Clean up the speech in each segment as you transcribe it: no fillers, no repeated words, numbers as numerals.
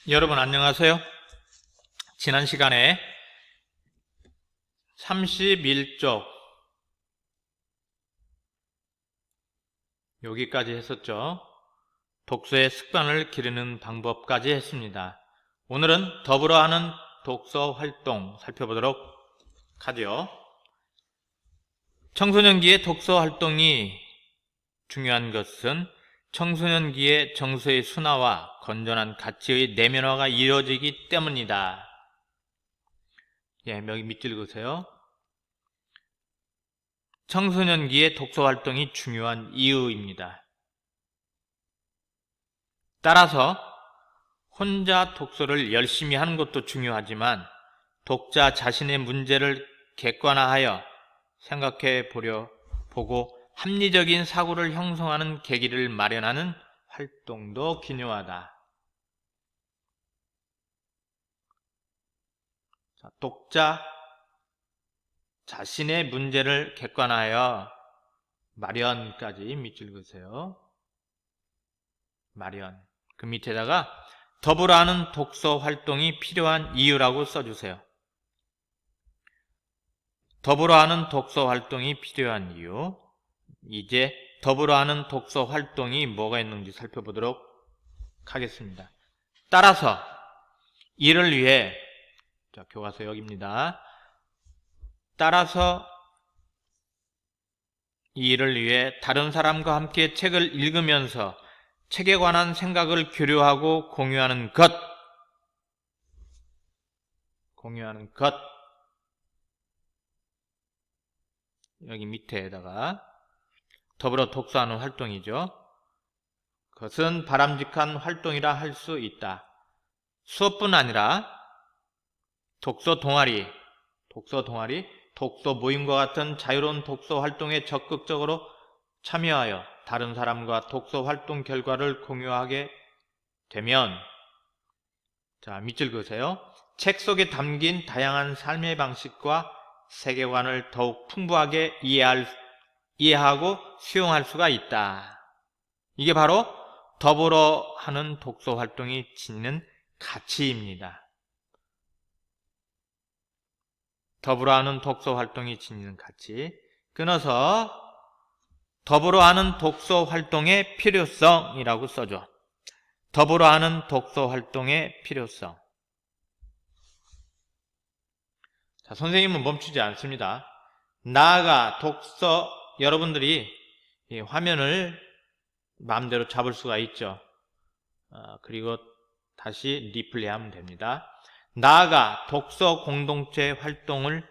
여러분 안녕하세요. 지난 시간에 31쪽 여기까지 했었죠. 독서의 습관을 기르는 방법까지 했습니다. 오늘은 더불어 하는 독서 활동 살펴보도록 하죠. 청소년기의 독서 활동이 중요한 것은 청소년기의 정서의 순화와 건전한 가치의 내면화가 이루어지기 때문이다. 여기 밑줄 그으세요. 청소년기의 독서 활동이 중요한 이유입니다. 따라서 혼자 독서를 열심히 하는 것도 중요하지만 독자 자신의 문제를 객관화하여 생각해 보고 합리적인 사고를 형성하는 계기를 마련하는 활동도 기묘하다. 독자 자신의 문제를 객관화하여 마련까지 밑줄 그으세요. 마련. 그 밑에다가 더불어 하는 독서 활동이 필요한 이유라고 써주세요. 더불어 하는 독서 활동이 필요한 이유. 이제 더불어 하는 독서 활동이 뭐가 있는지 살펴보도록 하겠습니다. 따라서 이를 위해 교과서 여기입니다. 따라서 이를 위해 다른 사람과 함께 책을 읽으면서 책에 관한 생각을 교류하고 공유하는 것. 여기 밑에다가 더불어 독서하는 활동이죠. 그것은 바람직한 활동이라 할 수 있다. 수업뿐 아니라 독서 동아리, 독서 모임과 같은 자유로운 독서 활동에 적극적으로 참여하여 다른 사람과 독서 활동 결과를 공유하게 되면, 밑줄 그으세요. 책 속에 담긴 다양한 삶의 방식과 세계관을 더욱 풍부하게 이해하고 수용할 수가 있다. 이게 바로 더불어 하는 독서 활동이 지니는 가치입니다. 더불어 하는 독서 활동이 지니는 가치. 끊어서 더불어 하는 독서 활동의 필요성이라고 써줘. 더불어 하는 독서 활동의 필요성. 선생님은 멈추지 않습니다. 나아가 여러분들이 이 화면을 마음대로 잡을 수가 있죠. 그리고 다시 리플레이 하면 됩니다. 나아가 독서 공동체 활동을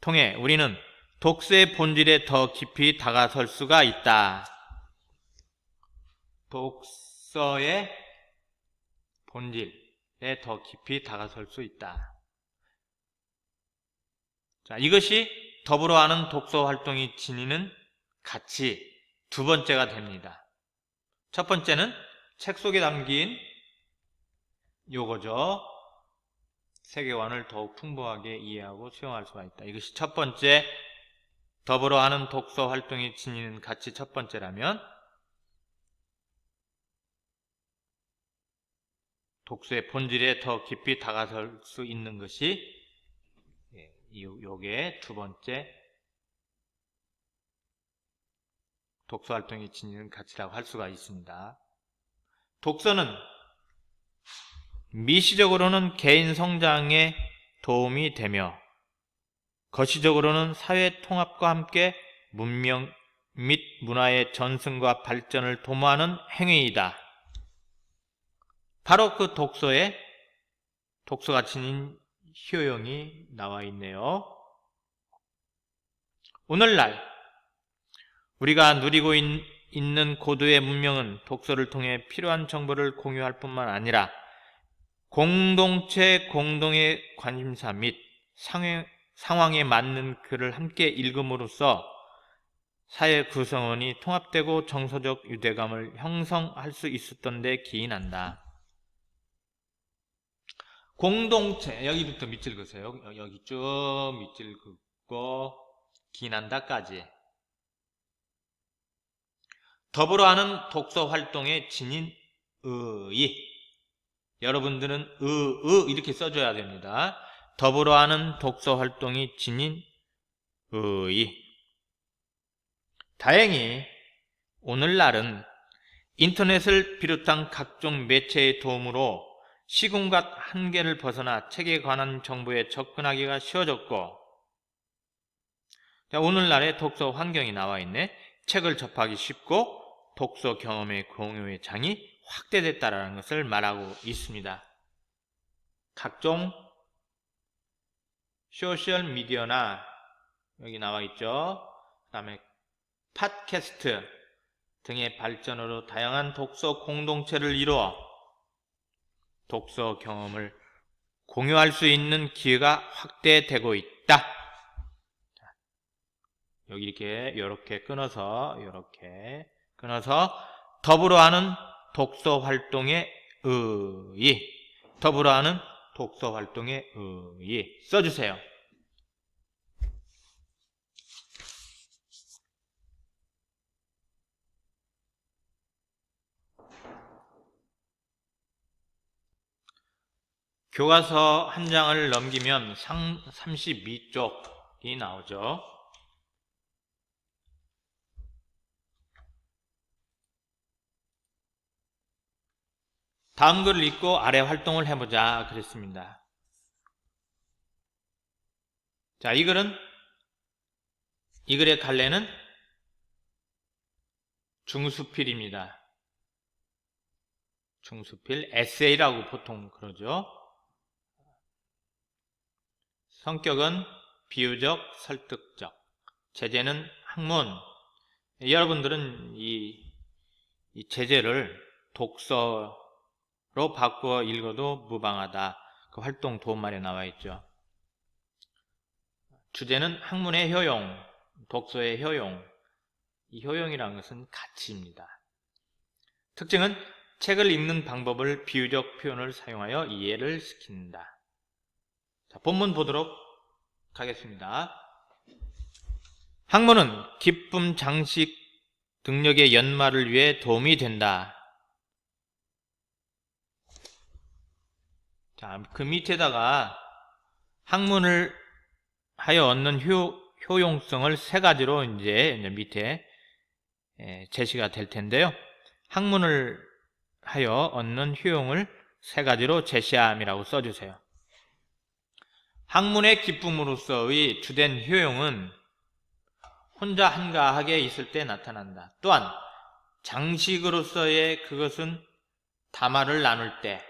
통해 우리는 독서의 본질에 더 깊이 다가설 수가 있다. 독서의 본질에 더 깊이 다가설 수 있다. 이것이 더불어 하는 독서 활동이 지니는 가치 두 번째가 됩니다. 첫 번째는 책 속에 담긴 요거죠. 세계관을 더욱 풍부하게 이해하고 수용할 수가 있다. 이것이 첫 번째 더불어 하는 독서 활동이 지니는 가치 첫 번째라면, 독서의 본질에 더 깊이 다가설 수 있는 것이 요게 두 번째 독서 활동이 지니는 가치라고 할 수가 있습니다. 독서는 미시적으로는 개인 성장에 도움이 되며 거시적으로는 사회 통합과 함께 문명 및 문화의 전승과 발전을 도모하는 행위이다. 바로 그 독서가 지닌 효용이 나와 있네요. 오늘날 우리가 누리고 있는 고도의 문명은 독서를 통해 필요한 정보를 공유할 뿐만 아니라 공동의 관심사 및 상황에 맞는 글을 함께 읽음으로써 사회 구성원이 통합되고 정서적 유대감을 형성할 수 있었던 데 기인한다. 공동체, 여기부터 밑줄 그으세요. 여기 쭉 밑줄 긋고 기인한다까지. 더불어 하는 독서 활동에 지닌 의의. 여러분들은 이렇게 써줘야 됩니다. 더불어 하는 독서 활동이 지닌 의. 다행히 오늘날은 인터넷을 비롯한 각종 매체의 도움으로 시공간 한계를 벗어나 책에 관한 정보에 접근하기가 쉬워졌고, 오늘날의 독서 환경이 나와 있네. 책을 접하기 쉽고 독서 경험의 공유의 장이 확대됐다는 것을 말하고 있습니다. 각종 소셜 미디어나 여기 나와 있죠. 그 다음에 팟캐스트 등의 발전으로 다양한 독서 공동체를 이루어 독서 경험을 공유할 수 있는 기회가 확대되고 있다. 여기 이렇게 끊어서 더불어 하는 독서 활동의 더불어 하는 독서 활동의 써주세요. 교과서 한 장을 넘기면 32쪽이 나오죠. 다음 글을 읽고 아래 활동을 해보자 그랬습니다. 자, 이 글의 갈래는 중수필입니다. 중수필, 에세이라고 보통 그러죠. 성격은 비유적, 설득적, 제재는 학문. 여러분들은 이 제재를 독서로 바꾸어 읽어도 무방하다. 그 활동 도움말에 나와 있죠. 주제는 학문의 효용, 독서의 효용. 이 효용이라는 것은 가치입니다. 특징은 책을 읽는 방법을 비유적 표현을 사용하여 이해를 시킨다. 자, 본문 보도록 하겠습니다. 학문은 기품, 장식, 능력의 연마를 위해 도움이 된다. 자, 그 밑에다가 학문을 하여 얻는 효용성을 세 가지로 이제 밑에 제시가 될 텐데요. 학문을 하여 얻는 효용을 세 가지로 제시함이라고 써주세요. 학문의 기쁨으로서의 주된 효용은 혼자 한가하게 있을 때 나타난다. 또한 장식으로서의 그것은 담화를 나눌 때,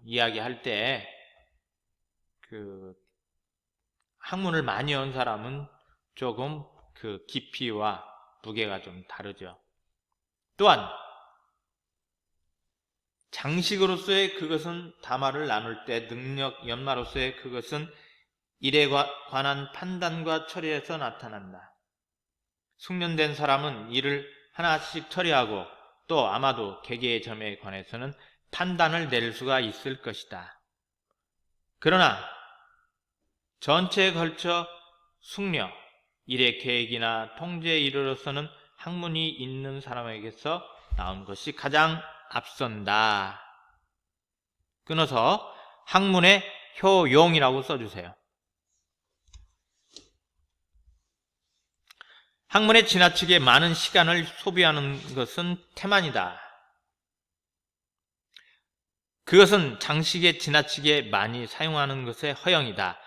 이야기할 때, 학문을 많이 온 사람은 조금 그 깊이와 무게가 좀 다르죠. 또한 장식으로서의 그것은 담화를 나눌 때, 능력, 연마로서의 그것은 일에 관한 판단과 처리에서 나타난다. 숙련된 사람은 일을 하나씩 처리하고 또 아마도 개개의 점에 관해서는 판단을 내릴 수가 있을 것이다. 그러나 전체에 걸쳐 숙려, 일의 계획이나 통제에 이르러서는 학문이 있는 사람에게서 나온 것이 가장 앞선다. 끊어서 학문의 효용이라고 써주세요. 학문에 지나치게 많은 시간을 소비하는 것은 태만이다. 그것은 장식에 지나치게 많이 사용하는 것의 허영이다.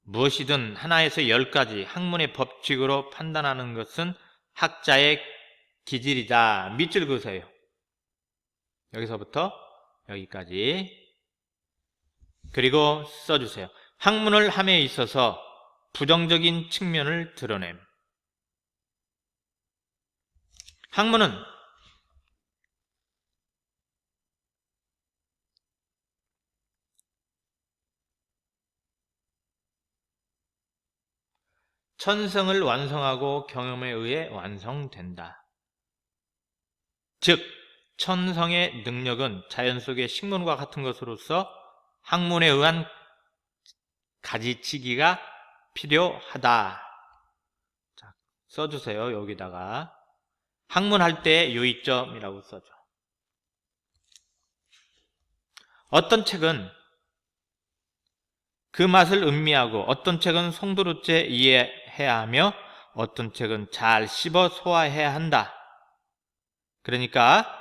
무엇이든 하나에서 10가지 학문의 법칙으로 판단하는 것은 학자의 기질이다. 밑줄 그으세요. 여기서부터 여기까지. 그리고 써주세요. 학문을 함에 있어서 부정적인 측면을 드러냄. 학문은 천성을 완성하고 경험에 의해 완성된다. 즉, 천성의 능력은 자연 속의 식물과 같은 것으로서 학문에 의한 가지치기가 필요하다. 자, 써주세요. 여기다가 학문할 때의 요이점이라고 써줘. 어떤 책은 그 맛을 음미하고 어떤 책은 송두리째 이해해야 하며 어떤 책은 잘 씹어 소화해야 한다. 그러니까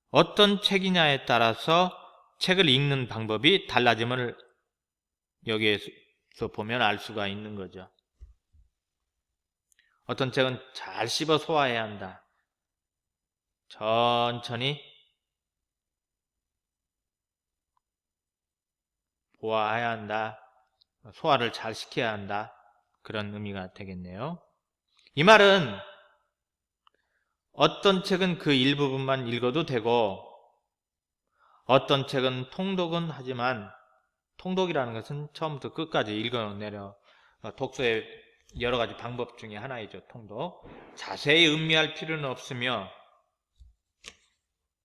어떤 책이냐에 따라서 책을 읽는 방법이 달라짐을 여기에서 보면 알 수가 있는 거죠. 어떤 책은 잘 씹어 소화해야 한다. 천천히 보아야 한다. 소화를 잘 시켜야 한다. 그런 의미가 되겠네요. 이 말은 어떤 책은 그 일부분만 읽어도 되고 어떤 책은 통독은 하지만 통독이라는 것은 처음부터 끝까지 읽어내려 독서의 여러 가지 방법 중에 하나이죠. 통독. 자세히 음미할 필요는 없으며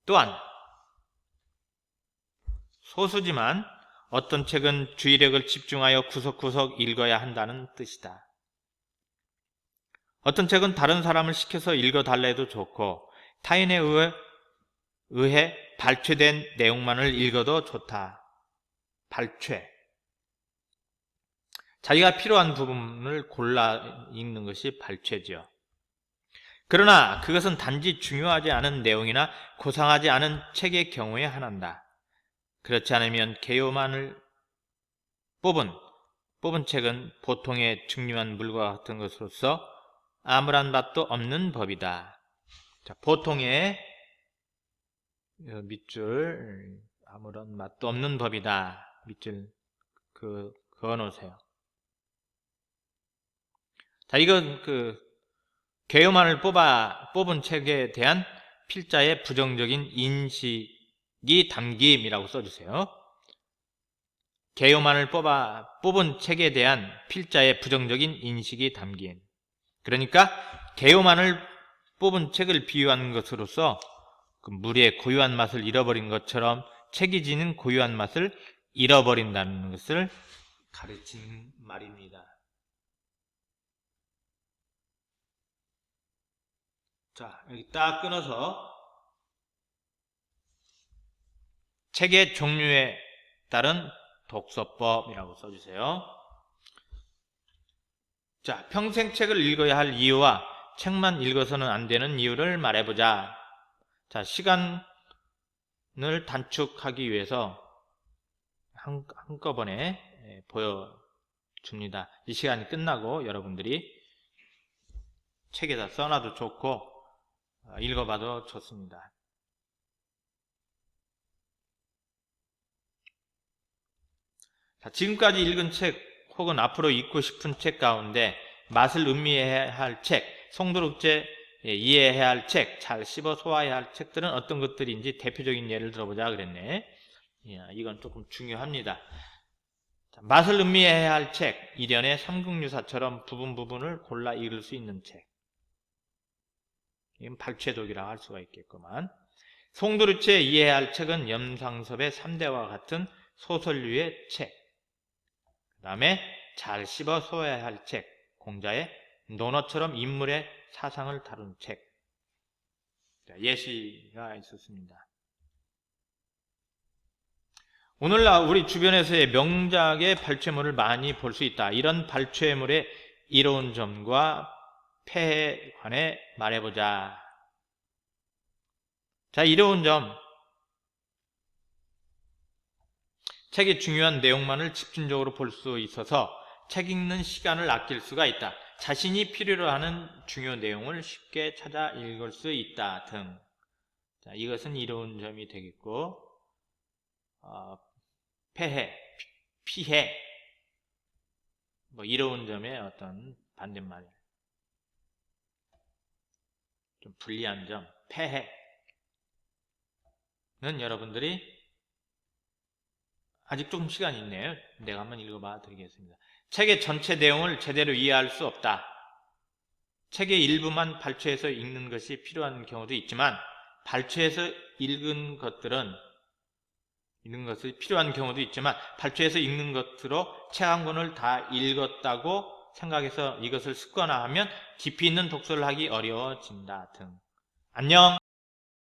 또한 소수지만 어떤 책은 주의력을 집중하여 구석구석 읽어야 한다는 뜻이다. 어떤 책은 다른 사람을 시켜서 읽어달래도 좋고 타인에 의해 발췌된 내용만을 읽어도 좋다. 발췌. 자기가 필요한 부분을 골라 읽는 것이 발췌죠. 그러나 그것은 단지 중요하지 않은 내용이나 고상하지 않은 책의 경우에 한한다. 그렇지 않으면 개요만을 뽑은 책은 보통의 중요한 물과 같은 것으로서 아무런 맛도 없는 법이다. 자, 보통의 밑줄 아무런 맛도 없는 법이다. 밑줄 그어놓으세요. 자, 이건 개요만을 뽑은 책에 대한 필자의 부정적인 인식이 담김이라고 써주세요. 개요만을 뽑은 책에 대한 필자의 부정적인 인식이 담긴. 그러니까 개요만을 뽑은 책을 비유한 것으로서 그 물의 고유한 맛을 잃어버린 것처럼 책이 지닌 고유한 맛을 잃어버린다는 것을 가르치는 말입니다. 자, 여기 딱 끊어서 책의 종류에 따른 독서법이라고 써주세요. 자, 평생 책을 읽어야 할 이유와 책만 읽어서는 안 되는 이유를 말해보자. 자, 시간을 단축하기 위해서 한꺼번에 보여줍니다. 이 시간이 끝나고 여러분들이 책에다 써놔도 좋고 읽어봐도 좋습니다. 자, 지금까지 읽은 책 혹은 앞으로 읽고 싶은 책 가운데 맛을 음미해야 할 책, 송두리째 이해해야 할 책, 잘 씹어 소화해야 할 책들은 어떤 것들인지 대표적인 예를 들어보자 그랬네. 이건 조금 중요합니다. 자, 맛을 음미해야 할 책, 일련의 삼국유사처럼 부분을 골라 읽을 수 있는 책. 이건 발췌독이라고 할 수가 있겠구만. 송두리째 이해해야 할 책은 염상섭의 3대와 같은 소설류의 책. 그 다음에 잘 씹어 소화해야 할 책, 공자의 논어처럼 인물의 사상을 다룬 책. 예시가 있었습니다. 오늘날 우리 주변에서의 명작의 발췌물을 많이 볼 수 있다. 이런 발췌물의 이로운 점과 폐해에 관해 말해보자. 자, 이로운 점. 책의 중요한 내용만을 집중적으로 볼 수 있어서 책 읽는 시간을 아낄 수가 있다. 자신이 필요로 하는 중요 내용을 쉽게 찾아 읽을 수 있다 등. 자, 이것은 이로운 점이 되겠고, 피해, 이로운 점의 어떤 반대말이에요. 좀 불리한 점, 폐해는 여러분들이 아직 조금 시간이 있네요. 내가 한번 읽어봐 드리겠습니다. 책의 전체 내용을 제대로 이해할 수 없다. 책의 일부만 발췌해서 읽는 것이 필요한 경우도 있지만 발췌해서 읽은 것이 필요한 경우도 있지만 발췌해서 읽는 것으로 책 한 권을 다 읽었다고 생각해서 이것을 습관화하면 깊이 있는 독서를 하기 어려워진다 등. 안녕.